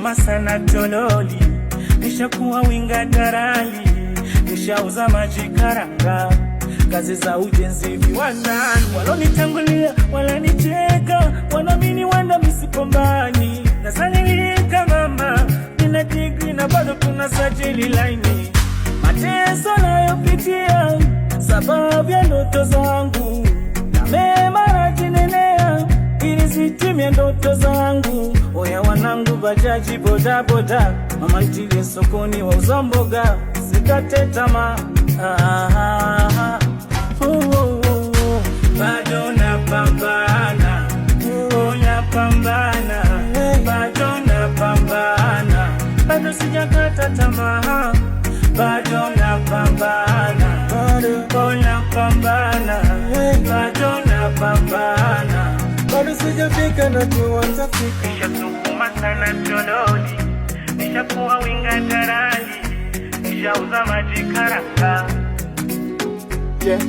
Nishasukuma sana tololi, nishakuwa winga darali, nishauza maji karanga, kazi za ujenzi viwandani. Walonitangulia walanicheka, wanaamini wanda misipombani. Nasanilika mama, nina degree na bado tunasajili laini. Mateso nayopitia sababu ya ndoto zangu, na mema najinenea ili zitimie ndoto zangu. Oya wanangu bajaji boda boda, mama ntilie sokoni wauza mboga, sikate tamaa. Bado napambana, napambana, bado napambana, bado sijakata tamaa. Bado napambana, bado napambana, bado napambana, bado sijafika na tuanza fika. Nishasukuma sana tololi, nishakuwa winga darali, nishauza maji karanga. Yeah.